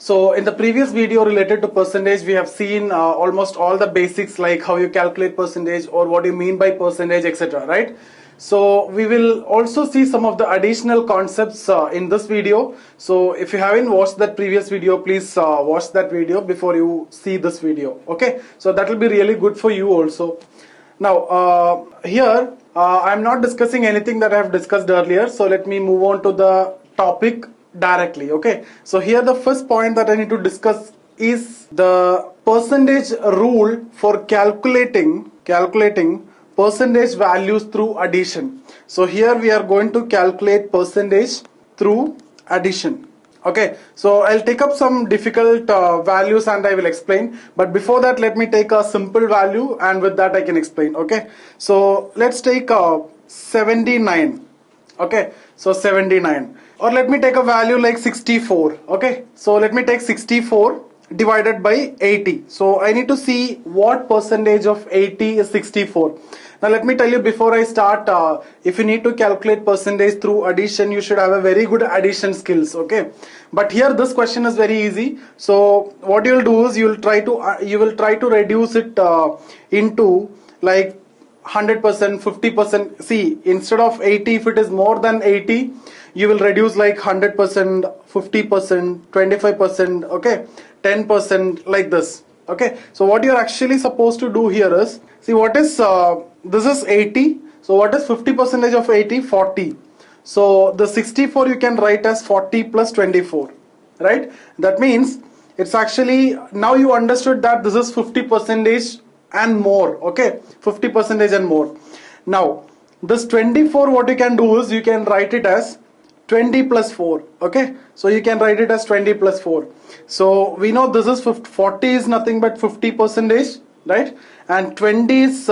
So in the previous video related to percentage, we have seen almost all the basics, like how you calculate percentage or what you mean by percentage, etc. Right? So we will also see some of the additional concepts in this video. So if you haven't watched that previous video, please watch that video before you see this video. Okay? So that will be really good for you also. Now here I'm not discussing anything that I have discussed earlier. So let me move on to the topic directly. Okay, so here the first point that I need to discuss is the percentage rule for calculating percentage values through addition. So here we are going to calculate percentage through addition. Okay, so I'll take up some difficult values and I will explain, but before that let me take a simple value and with that I can explain. Okay, so let's take 79. Okay, so 79, or let me take a value like 64. Okay, so let me take 64 divided by 80. So I need to see what percentage of 80 is 64. Now let me tell you before I start, if you need to calculate percentage through addition, you should have a very good addition skills. Okay, but here this question is very easy. So what you'll do is you will try to reduce it into like 100%, 50%. See, instead of 80, if it is more than 80, you will reduce like 100%, 50%, 25%, okay, 10%, like this. Okay, so what you're actually supposed to do here is, see what is, this is 80, so what is 50% of 80? 40. So the 64 you can write as 40 plus 24, right? That means it's actually, now you understood that this is 50% and more. Okay, 50% and more. Now this 24, what you can do is you can write it as 20 plus 4. Okay, so you can write it as 20 plus 4. So we know this is 40 is nothing but 50%, right? And 20 is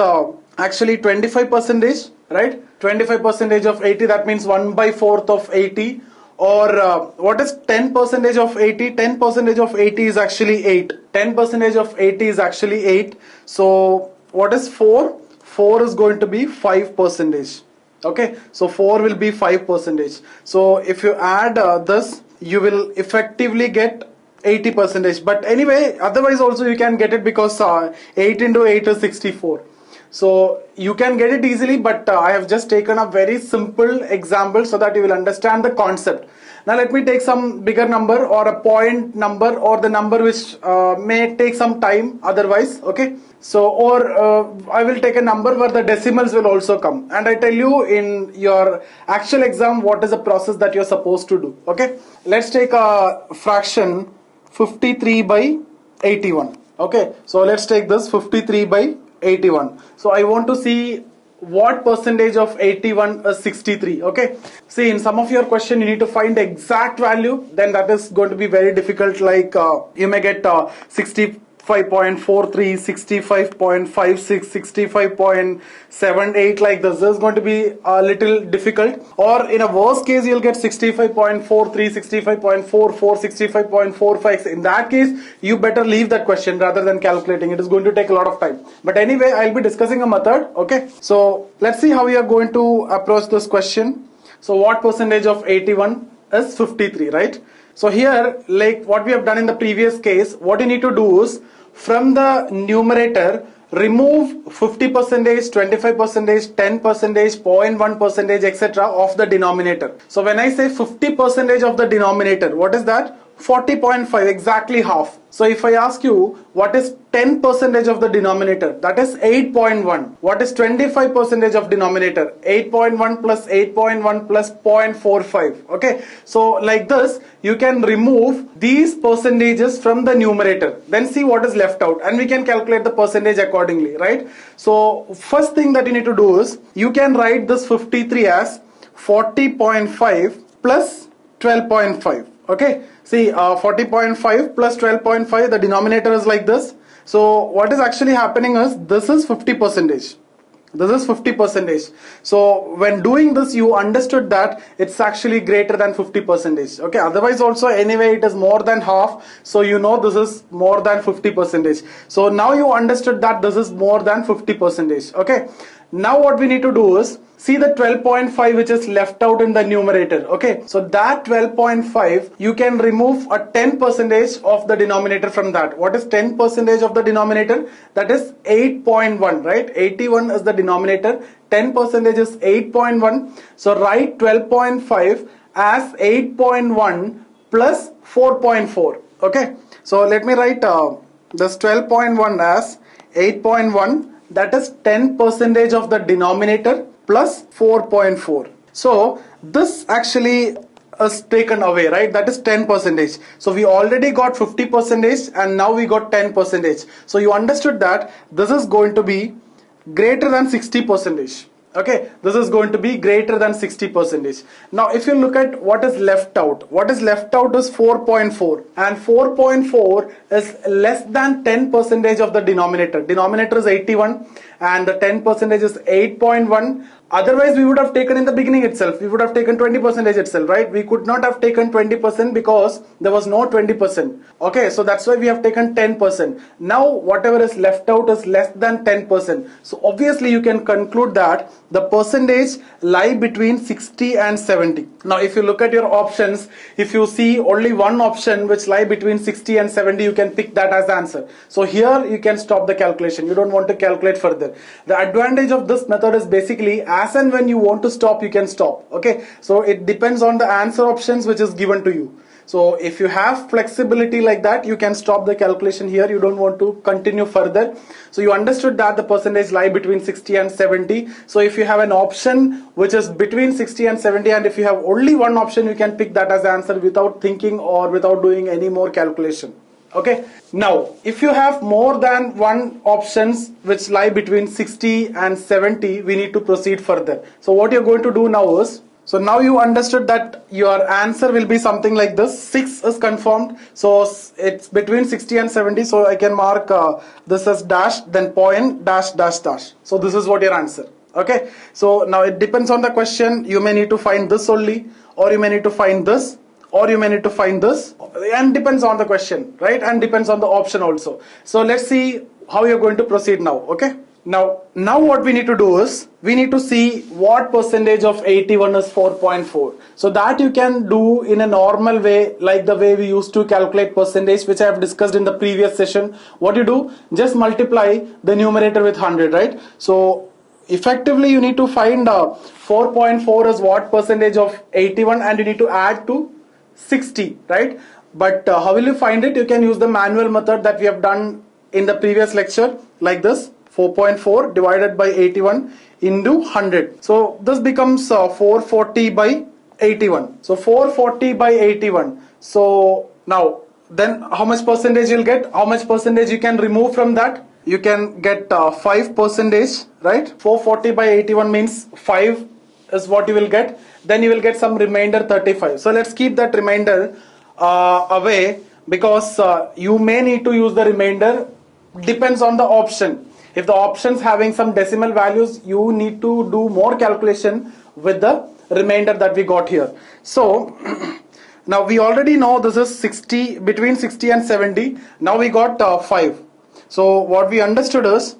actually 25%, right? 25% of 80, that means 1/4 of 80. Or what is 10% of 80? 10% of 80 is actually 8. 10% of 80 is actually 8. So what is 4? 4 is going to be 5%. Okay, so 4 will be 5%. So if you add this, you will effectively get 80%. But anyway, otherwise also you can get it, because 8 into 8 is 64. So you can get it easily, but I have just taken a very simple example so that you will understand the concept. Now let me take some bigger number or a point number or the number which may take some time otherwise. Okay, so or I will take a number where the decimals will also come, and I tell you in your actual exam what is the process that you're supposed to do. Okay, let's take a fraction 53 by 81. Okay, so let's take this 53 by 81. So I want to see what percentage of 81 is 63. Okay, see, in some of your question you need to find the exact value, then that is going to be very difficult. Like you may get 65.43, 65.56, 65.78, like this. This is going to be a little difficult. Or in a worst case, you'll get 65.43, 65.44, 65.45. In that case, you better leave that question rather than calculating. It is going to take a lot of time. But anyway, I'll be discussing a method. Okay, so let's see how we are going to approach this question. So what percentage of 81 is 53, right? So here, like what we have done in the previous case, what you need to do is, from the numerator, remove 50%, 25%, 10%, 0.1%, etc. of the denominator. So when I say 50% of the denominator, what is that? 40.5, exactly half. So if I ask you what is 10% of the denominator, that is 8.1. What is 25% of denominator? 8.1 plus 8.1 plus 0.45. Okay, so like this you can remove these percentages from the numerator, then see what is left out, and we can calculate the percentage accordingly, right? So first thing that you need to do is, you can write this 53 as 40.5 plus 12.5. Okay, see 40.5 plus 12.5, the denominator is like this. So what is actually happening is, this is 50%. This is 50%. So when doing this, you understood that it's actually greater than 50%. Okay, otherwise also anyway it is more than half, so you know this is more than 50%. So now you understood that this is more than 50%. Okay, Now what we need to do is see the 12.5 which is left out in the numerator. Okay, so that 12.5 you can remove a 10% of the denominator from that. What is 10% of the denominator? That is 8.1, right? 81 is the denominator, 10% is 8.1. So write 12.5 as 8.1 plus 4.4. Okay, so let me write this 12.1 as 8.1, that is 10% of the denominator plus 4.4. So this actually is taken away, right? That is 10%. So we already got 50% and now we got 10%. So you understood that this is going to be greater than 60%. Okay, this is going to be greater than 60%. Now if you look at what is left out, is 4.4, and 4.4 is less than 10% of the denominator. Denominator is 81 and the 10% is 8.1. Otherwise we would have taken in the beginning itself, we would have taken 20% itself, right? We could not have taken 20% because there was no 20%. Okay, so that's why we have taken 10%. Now whatever is left out is less than 10%. So obviously you can conclude that the percentage lie between 60 and 70. Now if you look at your options, if you see only one option which lie between 60 and 70, you can pick that as the answer. So here you can stop the calculation. You don't want to calculate further. The advantage of this method is basically as and when you want to stop, you can stop. Okay, so it depends on the answer options which is given to you. So if you have flexibility like that, you can stop the calculation here. You don't want to continue further. So you understood that the percentage lie between 60 and 70. So if you have an option which is between 60 and 70, and if you have only one option, you can pick that as the answer without thinking or without doing any more calculation. Okay, now if you have more than one options which lie between 60 and 70, we need to proceed further. So what you're going to do now is, so now you understood that your answer will be something like this. 6 is confirmed, so it's between 60 and 70, so I can mark this as dash, then point dash dash dash. So this is what your answer. Okay, so now it depends on the question. You may need to find this only, or you may need to find this, or you may need to find this, and depends on the question, right? And depends on the option also. So let's see how you're going to proceed now. Okay, now what we need to do is we need to see what percentage of 81 is 4.4. So that you can do in a normal way, like the way we used to calculate percentage, which I have discussed in the previous session. What you do, just multiply the numerator with 100, right? So effectively you need to find 4.4 is what percentage of 81, and you need to add to 60, right? But how will you find it? You can use the manual method that we have done in the previous lecture, like this: 4.4 divided by 81 into 100. So this becomes 440 by 81. So 440 by 81. So now then how much percentage you'll get? How much percentage you can remove from that? You can get 5%, right? 440 by 81 means 5 is what you will get. Then you will get some remainder 35. So let's keep that remainder away, because you may need to use the remainder. Depends on the option. If the options having some decimal values, you need to do more calculation with the remainder that we got here. So now we already know this is 60, between 60 and 70. Now we got 5. So what we understood is,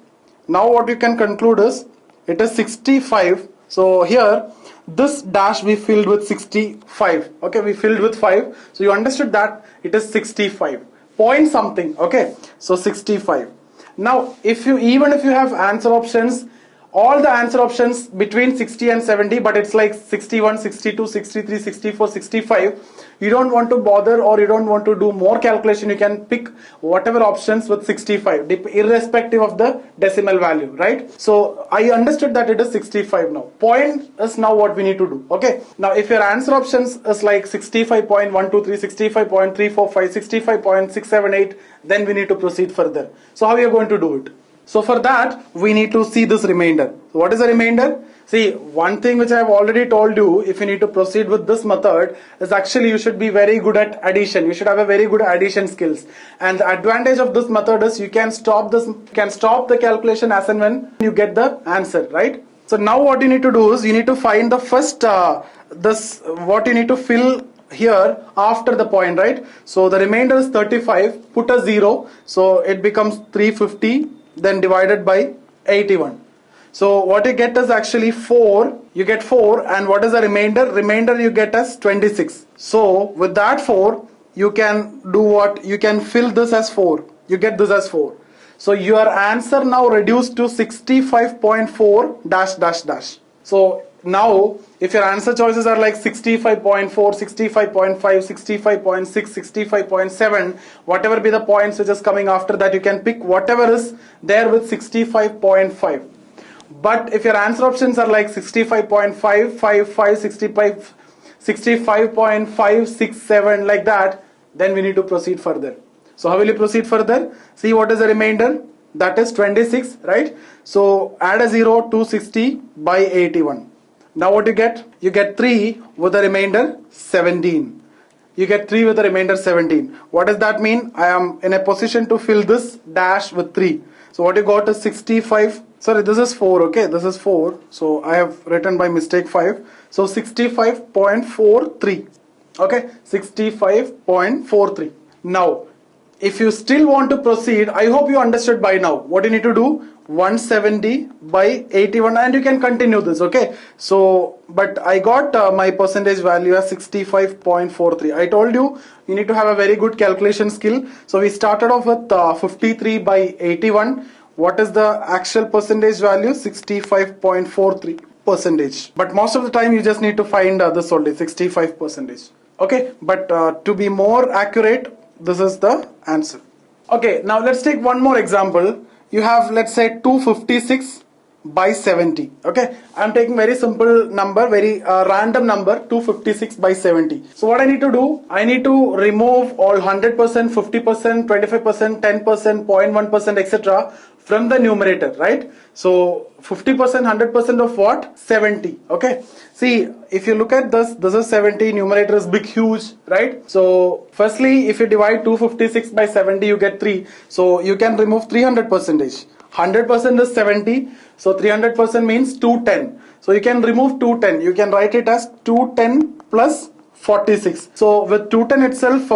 now what you can conclude is it is 65. So here this dash we filled with 65. Okay, we filled with 5. So you understood that it is 65 point something. Okay, so 65. Now even if you have answer options, all the answer options between 60 and 70, but it's like 61, 62, 63, 64, 65. You don't want to bother, or you don't want to do more calculation. You can pick whatever options with 65, irrespective of the decimal value, right? So I understood that it is 65 now. Point is now what we need to do. Okay, now if your answer options is like 65.123, 65.345, 65.678, then we need to proceed further. So how are you going to do it? So for that, we need to see this remainder. So what is the remainder? See, one thing which I have already told you, if you need to proceed with this method, is actually you should be very good at addition. You should have a very good addition skills. And the advantage of this method is you can stop the calculation as and when you get the answer, right? So now what you need to do is you need to find the first, what you need to fill here after the point, right? So the remainder is 35, put a 0, so it becomes 350, then divided by 81. So what you get is actually 4. You get 4, and what is the remainder? Remainder you get as 26. So with that 4, you can do what? You can fill this as 4. You get this as 4. So your answer now reduced to 65.4 dash dash dash. So now if your answer choices are like 65.4, 65.5, 65.6, 65.7, whatever be the points which is coming after that, you can pick whatever is there with 65.5. But if your answer options are like 65.5, 55, 65, 65.567 like that, then we need to proceed further. So how will you proceed further? See what is the remainder? That is 26, right? So add a 0 to 60 by 81. Now what you get? You get 3 with the remainder 17. You get 3 with the remainder 17. What does that mean? I am in a position to fill this dash with 3. So what you got is 65. Sorry, this is 4, okay? This is 4. So I have written by mistake 5. So 65.43. Okay? 65.43. Now, if you still want to proceed, I hope you understood by now. What you need to do? 170 by 81, and you can continue this, okay? So, but I got my percentage value as 65.43. I told you, you need to have a very good calculation skill. So we started off with 53 by 81. What is the actual percentage value? 65.43 percentage. But most of the time you just need to find this only, 65 percentage. Okay, but to be more accurate, this is the answer. Okay, now let's take one more example. You have, let's say, 256 by 70. Okay, I'm taking very simple number, very random number, 256 by 70. So what I need to do? I need to remove all 100%, 50%, 25%, 10%, 0.1%, etc. from the numerator, right? So 50%, 100% of what? 70. Okay. See, if you look at this is 70, numerator is big, huge, right? So firstly, if you divide 256 by 70, you get 3. So you can remove 300%. 100% is 70. So 300% means 210. So you can remove 210. You can write it as 210 plus 46. So with 210 itself,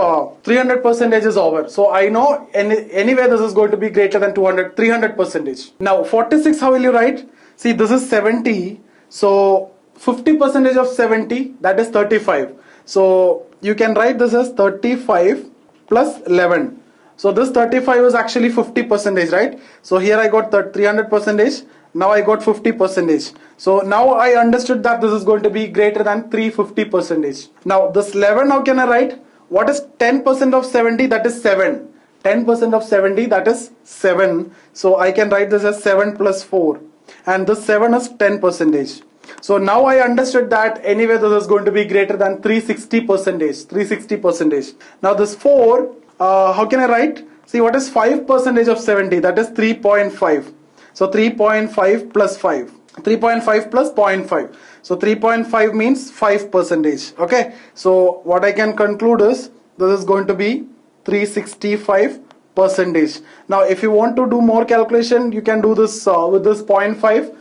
300% is over. So I know anyway this is going to be greater than 300%. Now 46, how will you write? See, this is 70. So 50% of 70, that is 35. So you can write this as 35 plus 11. So this 35 is actually 50%, right? So here I got 300%. Now I got 50%. So now I understood that this is going to be greater than 350%. Now this 11, how can I write? What is 10% of 70? That is 7. 10% of 70, that is 7. So I can write this as 7 plus 4. And this 7 is 10%. So now I understood that anyway this is going to be greater than 360%. 360%. Now this 4, how can I write? See, what is 5% of 70? That is 3.5. So 3.5 plus 5. 3.5 plus 0.5. So 3.5 means 5%. Okay. So what I can conclude is this is going to be 365%. Now if you want to do more calculation, you can do this with this 0.5,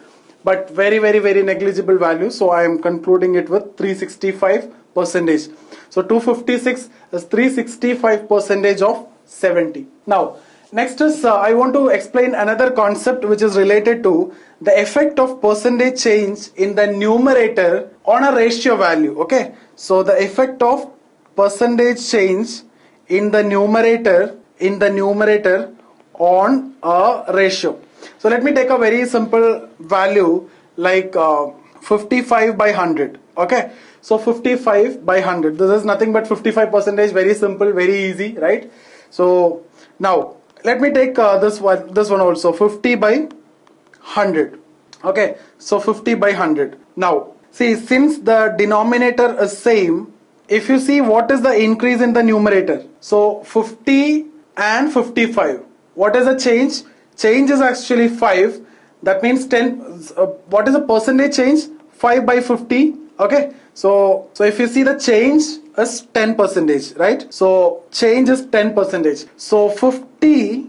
but very negligible value. So I am concluding it with 365%. So 256 is 365% of 70. Now next is I want to explain another concept which is related to the effect of percentage change in the numerator on a ratio value. Okay, so the effect of percentage change in the numerator on a ratio. So let me take a very simple value like 55 by 100. Okay, so 55 by 100, this is nothing but 55%. Very simple, very easy, right? So now let me take this one also, 50 by 100. Okay, so 50 by 100. Now see, since the denominator is same, if you see what is the increase in the numerator, so 50 and 55, what is the change? Change is actually 5. That means 10. What is the percentage change? 5 by 50. Okay, so if you see, the change is 10%, right? So change is 10%. So 50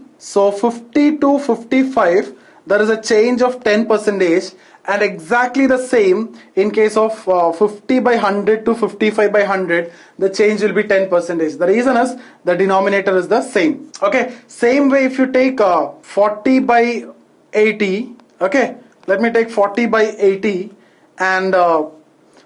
to 55, there is a change of 10%, and exactly the same in case of 50 by 100 to 55 by 100, the change will be 10%. The reason is the denominator is the same. Okay, same way if you take 40 by 80, okay, let me take 40 by 80 and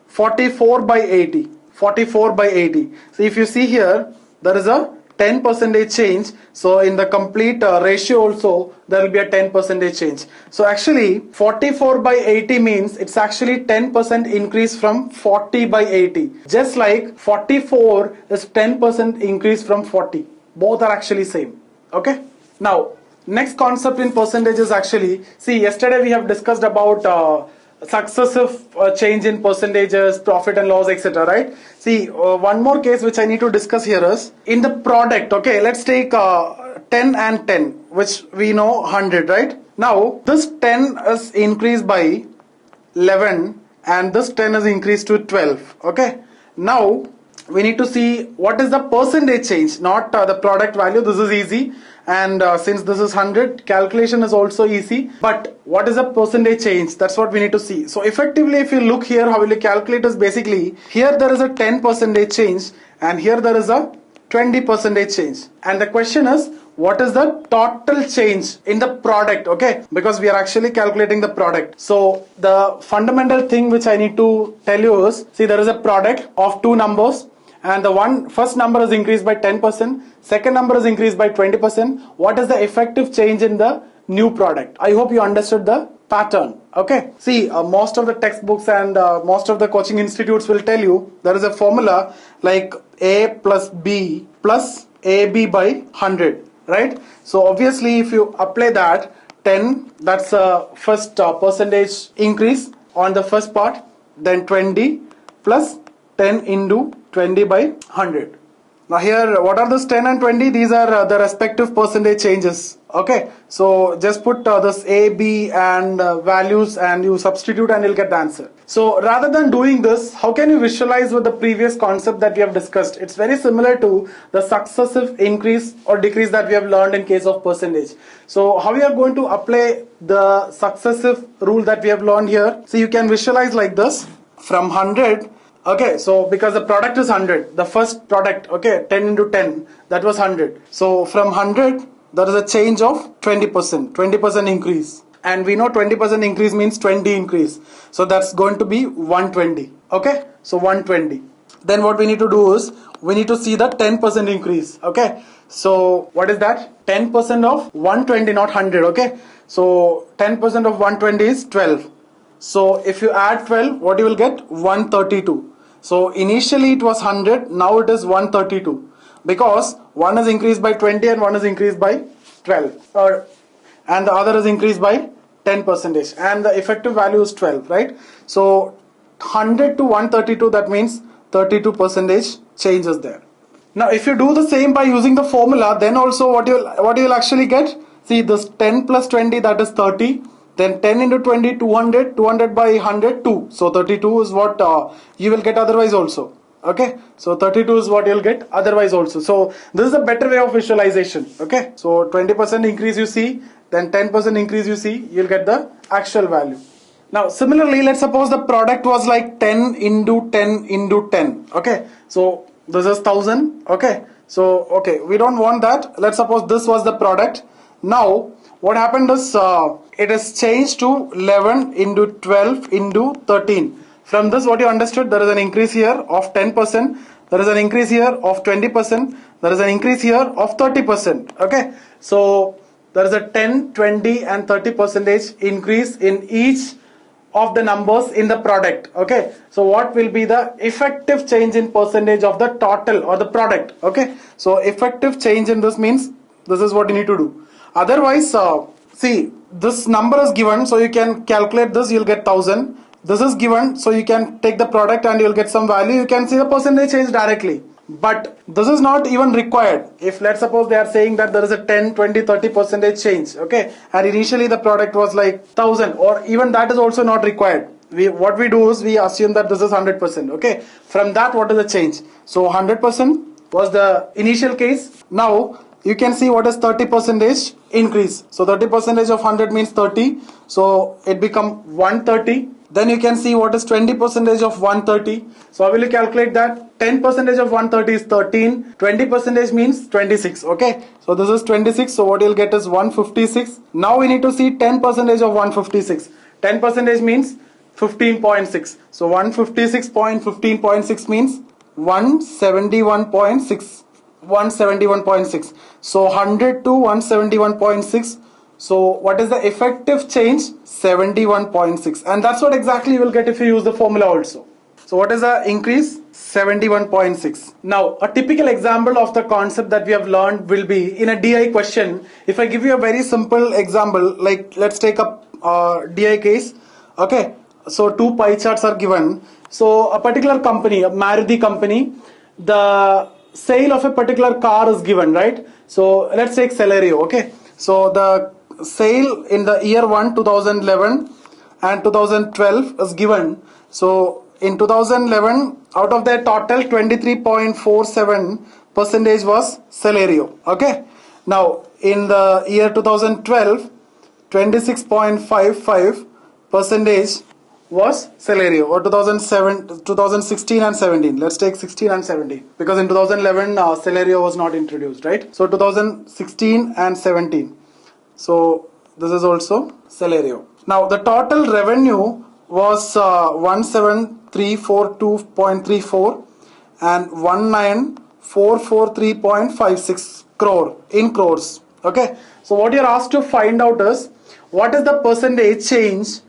44 by 80. 44 by 80. So if you see here, there is a 10% change. So in the complete ratio also, there will be a 10% change. So actually 44 by 80 means it's actually 10% increase from 40 by 80. Just like 44 is 10% increase from 40. Both are actually same. Okay. Now, next concept in percentage is actually, see, yesterday we have discussed about successive change in percentages, profit and loss, etc. Right? See, one more case which I need to discuss here is in the product. Okay, let's take 10 and 10, which we know 100, right? Now, this 10 is increased by 11 and this 10 is increased to 12. Okay, now we need to see what is the percentage change, not the product value. This is easy, and since this is 100, calculation is also easy, but what is the percentage change? That's what we need to see. So effectively, if you look here, how will you calculate is basically, here there is a 10% change and here there is a 20% change, and the question is, what is the total change in the product? Okay, because we are actually calculating the product. So the fundamental thing which I need to tell you is, see, there is a product of two numbers, and the first number is increased by 10%, second number is increased by 20%. What is the effective change in the new product? I hope you understood the pattern. Okay, see, most of the textbooks and most of the coaching institutes will tell you there is a formula like A plus B plus AB by 100, right? So obviously if you apply that, 10, that's a first percentage increase on the first part, then 20 plus 10 into 20 by 100. Now here, what are this 10 and 20? These are the respective percentage changes. Okay, so just put this A, B and values and you substitute and you'll get the answer. So rather than doing this, how can you visualize with the previous concept that we have discussed? It's very similar to the successive increase or decrease that we have learned in case of percentage. So how we are going to apply the successive rule that we have learned here? So you can visualize like this, from 100. Okay, so because the product is 100, the first product, okay, 10 into 10, that was 100. So from 100, there is a change of 20% increase. And we know 20% increase means 20 increase. So that's going to be 120. Okay, so 120. Then what we need to do is, we need to see the 10% increase. Okay, so what is that? 10% of 120, not 100. Okay, so 10% of 120 is 12. So if you add 12, what you will get? 132. So initially it was 100, now it is 132, because one is increased by 20 and one is increased by 12, and the other is increased by 10%, and the effective value is 12, right? So 100 to 132, that means 32% change is there. Now if you do the same by using the formula, then also what you will actually get? See, this 10 plus 20, that is 30. Then 10 into 20, 200, 200 by 100, 2. So 32 is what you will get otherwise also. Okay, so 32 is what you'll get otherwise also. So this is a better way of visualization. Okay, so 20% increase you see, then 10% increase you see, you'll get the actual value. Now similarly, let's suppose the product was like 10 into 10 into 10. Okay, so this is 1000. Okay, so okay, we don't want that. Let's suppose this was the product. Now what happened is it is changed to 11 into 12 into 13. From this, what you understood, there is an increase here of 10%, there is an increase here of 20%, there is an increase here of 30%. Okay, so there is a 10, 20 and 30% increase in each of the numbers in the product. Okay, so what will be the effective change in percentage of the total or the product? Okay, so effective change in this means this is what you need to do. Otherwise, see, this number is given, so you can calculate this, you'll get 1000. This is given, so you can take the product and you'll get some value. You can see the percentage change directly. But this is not even required. If let's suppose they are saying that there is a 10, 20, 30% change, okay, and initially the product was like 1000, or even that is also not required. What we do is we assume that this is 100%. Okay, from that, what is the change? So 100% was the initial case. Now you can see what is 30% increase. So 30% of 100 means 30. So it become 130. Then you can see what is 20% of 130. So how will you calculate that? 10% of 130 is 13. 20% means 26. Okay. So this is 26. So what you'll get is 156. Now we need to see 10% of 156. 10 percentage means 15.6. So 156.15.6 means 171.6. 171.6. So 100 to 171.6. So what is the effective change? 71.6. And that's what exactly you will get if you use the formula also. So what is the increase? 71.6. Now a typical example of the concept that we have learned will be in a DI question. If I give you a very simple example, like let's take a DI case. Okay, so two pie charts are given. So a particular company, a Maruti company, the sale of a particular car is given, right? So let's take Celerio. Okay, so the sale in the year 1 2011 and 2012 is given. So in 2011, out of their total, 23.47 percentage was Celerio. Okay, now in the year 2012, 26.55 percentage was Celerio, or 2016 and 17. Let's take 16 and 17 because in 2011 Celerio was not introduced, right? So 2016 and 17. So this is also Celerio. Now the total revenue was 17342.34 and 19443.56 crore in crores. Okay, so what you're asked to find out is what is the percentage change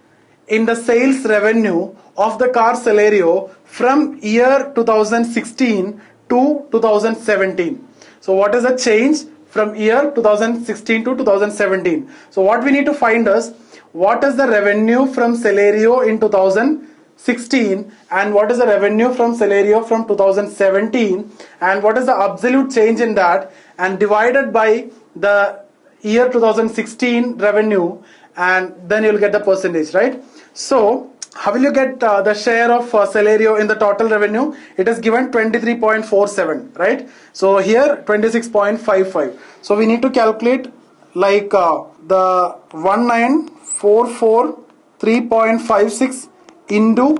in the sales revenue of the car Celerio from year 2016 to 2017. So what is the change from year 2016 to 2017? So what we need to find is what is the revenue from Celerio in 2016 and what is the revenue from Celerio from 2017 and what is the absolute change in that, and divided by the year 2016 revenue, and then you'll get the percentage, right? So how will you get the share of Celerio in the total revenue? It is given 23.47, right? So here 26.55. So we need to calculate like the 19443.56 into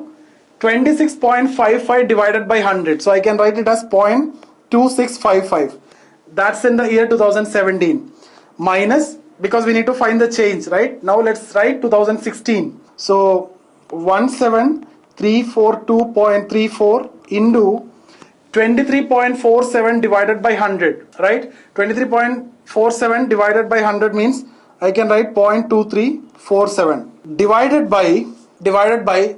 26.55 divided by 100. So I can write it as 0.2655. That's in the year 2017. Minus, because we need to find the change, right? Now let's write 2016. So 17342.34 into 23.47 divided by 100, right? 23.47 divided by 100 means I can write 0.2347 divided by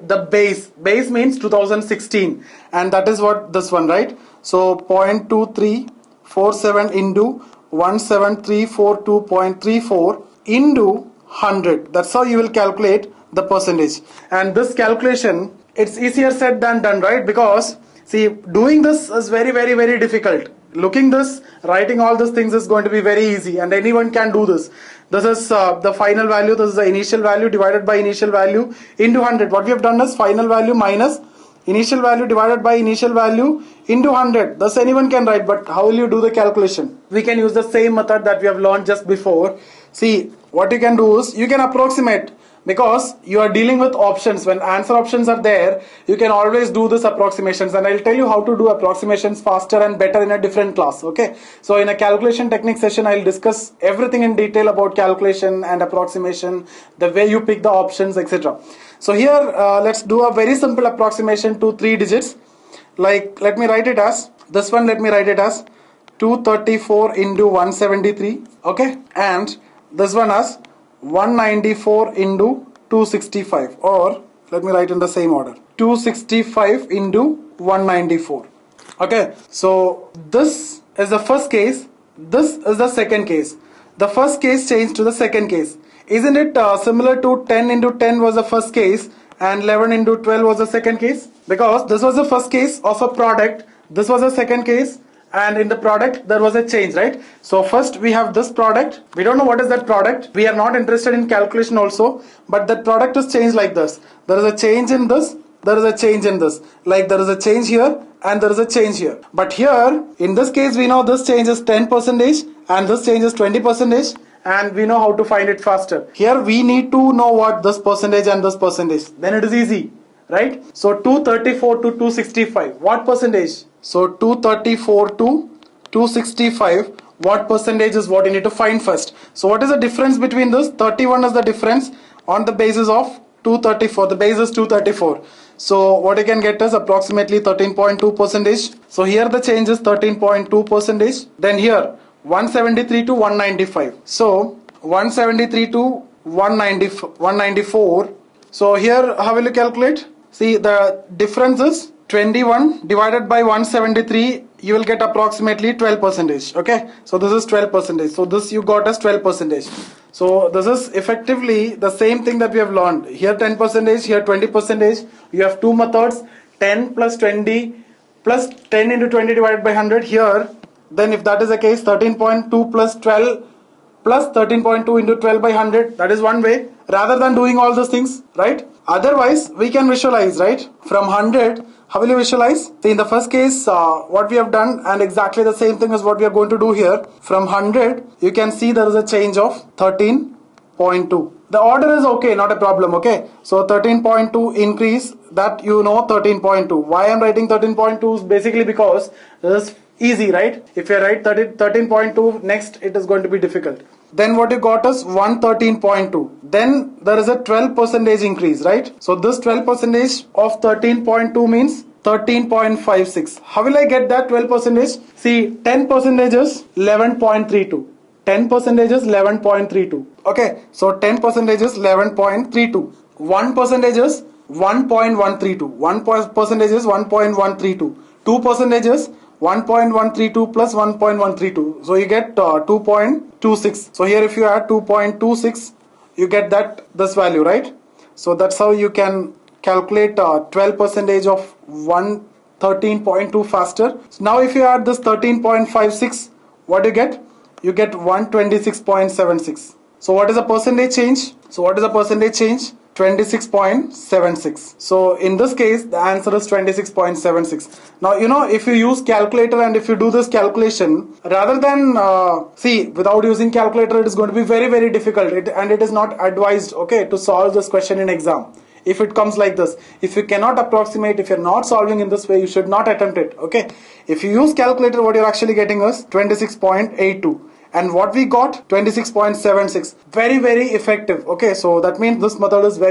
the base means 2016, and that is what this one, right? So 0.2347 into 17342.34 into 100. That's how you will calculate the percentage. And this calculation, it's easier said than done, right? Because see, doing this is very, very, very difficult. Looking this, writing all these things is going to be very easy, and anyone can do this. This is the final value, this is the initial value divided by initial value into 100. What we have done is final value minus initial value divided by initial value into 100. Thus anyone can write, but how will you do the calculation? We can use the same method that we have learned just before. See, what you can do is you can approximate, because you are dealing with options. When answer options are there, you can always do this approximations, and I'll tell you how to do approximations faster and better in a different class. Okay, so in a calculation technique session, I'll discuss everything in detail about calculation and approximation, the way you pick the options, etc. So here let's do a very simple approximation to 3 digits. Like, let me write it as this one. Let me write it as 234 into 173. Okay, and this one as 194 into 265, or let me write in the same order, 265 into 194. Okay, so this is the first case, this is the second case. The first case changed to the second case. Isn't it similar to 10 into 10 was the first case and 11 into 12 was the second case? Because this was the first case of a product, this was the second case, and in the product there was a change, right? So first we have this product, we don't know what is that product, we are not interested in calculation also, but that product is changed like this. There is a change in this, there is a change in this, like there is a change here and there is a change here. But here in this case we know this change is 10% and this change is 20%, and we know how to find it faster. Here we need to know what this percentage and this percentage, then it is easy, right? So 234 to 265, what percentage? So 234 to 265, what percentage is what you need to find first. So what is the difference between this? 31 is the difference on the basis of 234. The base is 234. So what you can get is approximately 13.2 percentage. So here the change is 13.2 percentage. Then here 173 to 195. So 173 to 194. So here how will you calculate? See, the difference is 21 divided by 173. You will get approximately 12 percentage. Okay, so this is 12 percentage. So this you got as 12 percentage. So this is effectively the same thing that we have learned. Here 10 percentage, here 20 percentage. You have two methods, 10 plus 20 plus 10 into 20 divided by 100 here. Then if that is the case, 13.2 plus 12 plus 13.2 into 12 by 100. That is one way, rather than doing all those things, right? Otherwise, we can visualize, right? From 100, how will you visualize? See, in the first case, what we have done, and exactly the same thing is what we are going to do here. From 100, you can see there is a change of 13.2. The order is okay, not a problem, okay? So 13.2 increase, that you know 13.2. Why I am writing 13.2 is basically because this is easy, right? If you write 13.2 next, it is going to be difficult. Then what you got is 113.2. Then there is a 12 percentage increase, right? So this 12 percentage of 13.2 means 13.56. How will I get that 12 percentage? See, 10 percentage is 11.32. 10 percentage is 11.32. Okay, so 10 percentage is 11.32. 1 percentage is 1.132. 1 percentage is 1.132. 2 percentage is 1.132 plus 1.132. So you get 2.26. So here if you add 2.26, you get this value, right? So that's how you can calculate 12 percentage of 113.2 faster. So now if you add this 13.56, what do you get? You get 126.76. So what is the percentage change? 26.76. So in this case, the answer is 26.76. Now, you know, if you use calculator and if you do this calculation, rather than, without using calculator, it is going to be very, very difficult. And it is not advised, okay, to solve this question in exam. If it comes like this, if you cannot approximate, if you're not solving in this way, you should not attempt it, okay? If you use calculator, what you're actually getting is 26.82. And what we got, 26.76. Very, very effective. Okay, so that means this method is very